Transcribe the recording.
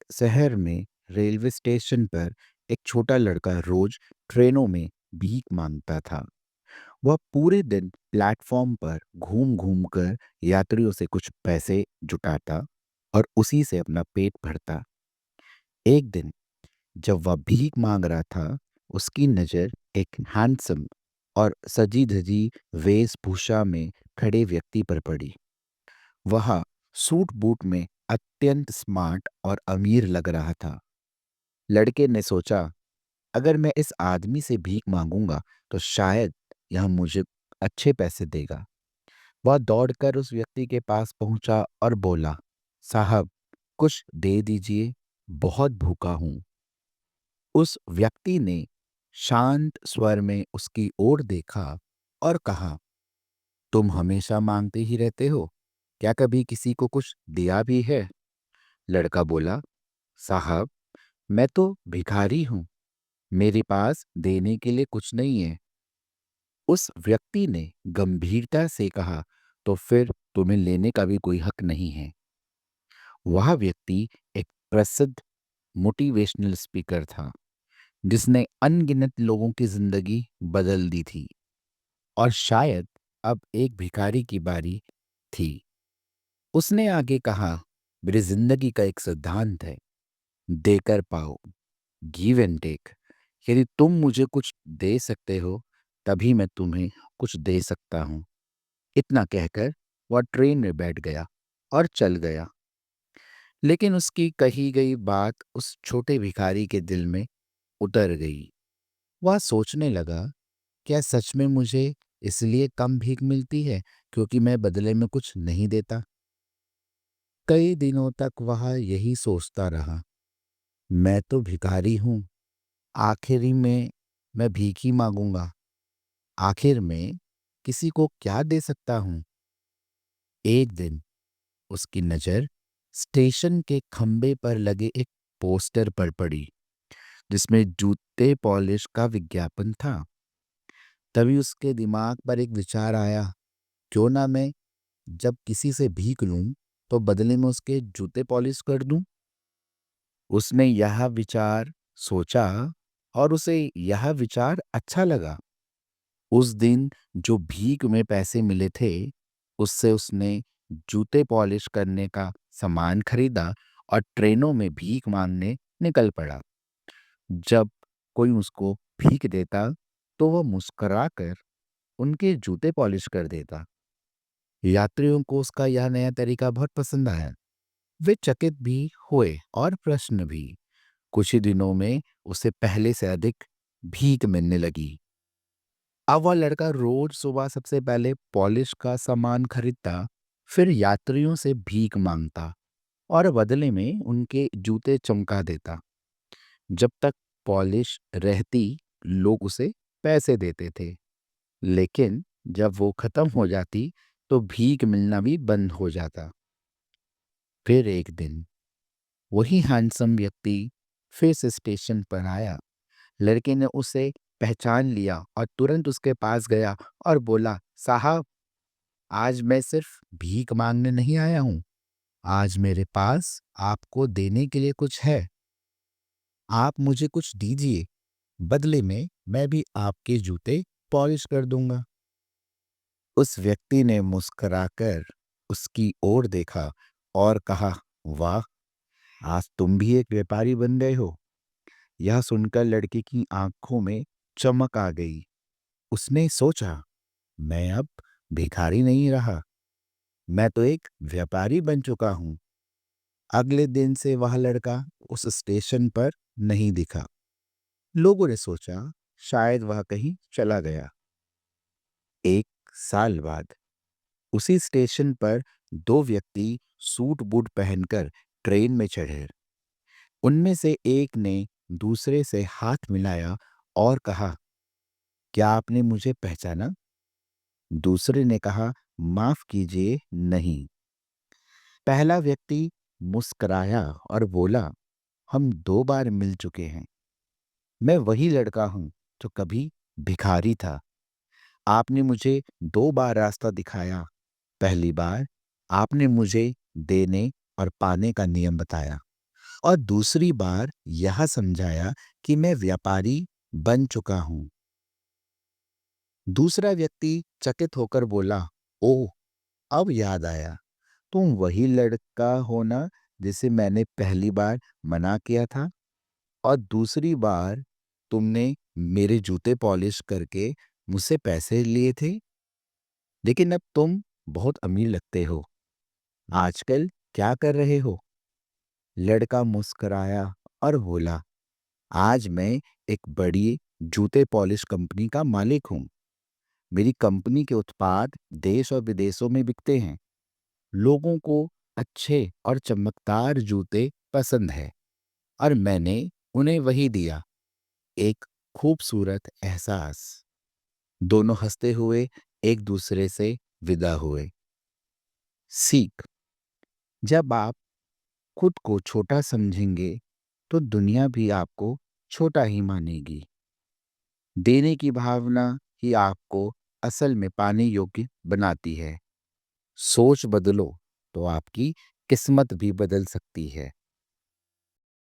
शहर में railway station पर एक छोटा लड़का रोज ट्रेनों में भीख मांगता था। वह पूरे दिन प्लेटफॉर्म पर घूम घूम कर यात्रियों से कुछ पैसे जुटाता और उसी से अपना पेट भरता। एक दिन जब वह भीख मांग रहा था, उसकी नज़र एक हैंडसम और सजी धजी वेशभूषा में खड़े व्यक्ति पर पड़ी। वह सूट बूट में अत्यंत स्मार्ट और अमीर लग रहा था। लड़के ने सोचा, अगर मैं इस आदमी से भीख मांगूंगा तो शायद यह मुझे अच्छे पैसे देगा। वह दौड़कर उस व्यक्ति के पास पहुंचा और बोला, साहब, कुछ दे दीजिए, बहुत भूखा हूं। उस व्यक्ति ने शांत स्वर में उसकी ओर देखा और कहा, तुम हमेशा मांगते ही रहते हो, क्या कभी किसी को कुछ दिया भी है? लड़का बोला, साहब, मैं तो भिखारी हूं, मेरे पास देने के लिए कुछ नहीं है। उस व्यक्ति ने गंभीरता से कहा, तो फिर तुम्हें लेने का भी कोई हक नहीं है। वह व्यक्ति एक प्रसिद्ध मोटिवेशनल स्पीकर था, जिसने अनगिनत लोगों की जिंदगी बदल दी थी। और शायद अब एक भिखारी की बारी थी। उसने आगे कहा, मेरी जिंदगी का एक सिद्धांत है, देकर पाओ, गिव एंड टेक। यदि तुम मुझे कुछ दे सकते हो, तभी मैं तुम्हें कुछ दे सकता हूं। इतना कहकर वह ट्रेन में बैठ गया और चल गया। लेकिन उसकी कही गई बात उस छोटे भिखारी के दिल में उतर गई। वह सोचने लगा, क्या सच में मुझे इसलिए कम भीख मिलती है क्योंकि मैं बदले में कुछ नहीं देता? कई दिनों तक वह यही सोचता रहा। मैं तो भिखारी हूं, आखिरी में मैं भीख ही मांगूंगा। आखिर में किसी को क्या दे सकता हूं? एक दिन उसकी नजर स्टेशन के खंबे पर लगे एक पोस्टर पर पड़ी, जिसमें जूते पॉलिश का विज्ञापन था। तभी उसके दिमाग पर एक विचार आया, क्यों ना मैं जब किसी से भीख लूं तो बदले में उसके जूते पॉलिश कर दूं। उसने यह विचार सोचा और उसे यह विचार अच्छा लगा। उस दिन जो भीख में पैसे मिले थे, उससे उसने जूते पॉलिश करने का सामान खरीदा और ट्रेनों में भीख मांगने निकल पड़ा। जब कोई उसको भीख देता, तो वह मुस्कुराकर उनके जूते पॉलिश कर देता। यात्रियों को उसका यह नया तरीका बहुत पसंद आया। वे चकित भी हुए और प्रश्न भी। कुछ ही दिनों में उसे पहले से अधिक भीख मिलने लगी। अब वह लड़का रोज सुबह सबसे पहले पॉलिश का सामान खरीदता, फिर यात्रियों से भीख मांगता और बदले में उनके जूते चमका देता। जब तक पॉलिश रहती, लोग उसे पैसे देते थे। लेकिन जब वो खत्म हो जाती, तो भीख मिलना भी बंद हो जाता। फिर एक दिन वही हैंडसम व्यक्ति फिर से स्टेशन पर आया। लड़के ने उसे पहचान लिया और तुरंत उसके पास गया और बोला, साहब, आज मैं सिर्फ भीख मांगने नहीं आया हूं, आज मेरे पास आपको देने के लिए कुछ है। आप मुझे कुछ दीजिए, बदले में मैं भी आपके जूते पॉलिश कर दूंगा। उस व्यक्ति ने मुस्कुराकर उसकी ओर देखा और कहा, वाह, आज तुम भी एक व्यापारी बन गए हो। यह सुनकर लड़के की आंखों में चमक आ गई। उसने सोचा, मैं अब भिखारी नहीं रहा, मैं तो एक व्यापारी बन चुका हूं। अगले दिन से वह लड़का उस स्टेशन पर नहीं दिखा। लोगों ने सोचा, शायद वह कहीं चला गया। एक साल बाद उसी स्टेशन पर दो व्यक्ति सूट बूट पहनकर ट्रेन में चढ़े। उनमें से एक ने दूसरे से हाथ मिलाया और कहा, क्या आपने मुझे पहचाना? दूसरे ने कहा, माफ कीजिए, नहीं। पहला व्यक्ति मुस्कुराया और बोला, हम दो बार मिल चुके हैं। मैं वही लड़का हूं जो कभी भिखारी था। आपने मुझे दो बार रास्ता दिखाया। पहली बार आपने मुझे देने और पाने का नियम बताया, और दूसरी बार यह समझाया कि मैं व्यापारी बन चुका हूं। दूसरा व्यक्ति चकित होकर बोला, ओह, अब याद आया, तुम वही लड़का हो ना जिसे मैंने पहली बार मना किया था, और दूसरी बार तुमने मेरे जूते पॉलिश करके मुझसे पैसे लिए थे, लेकिन अब तुम बहुत अमीर लगते हो। आजकल क्या कर रहे हो? लड़का मुस्कुराया और बोला, आज मैं एक बड़ी जूते पॉलिश कंपनी का मालिक हूँ। मेरी कंपनी के उत्पाद देश और विदेशों में बिकते हैं। लोगों को अच्छे और चमकदार जूते पसंद है, और मैंने उन्हें वही दिया, एक खूबसूरत एहसास। दोनों हंसते हुए एक दूसरे से विदा हुए। सीख: जब आप खुद को छोटा समझेंगे तो दुनिया भी आपको छोटा ही मानेगी। देने की भावना ही आपको असल में पाने योग्य बनाती है। सोच बदलो तो आपकी किस्मत भी बदल सकती है।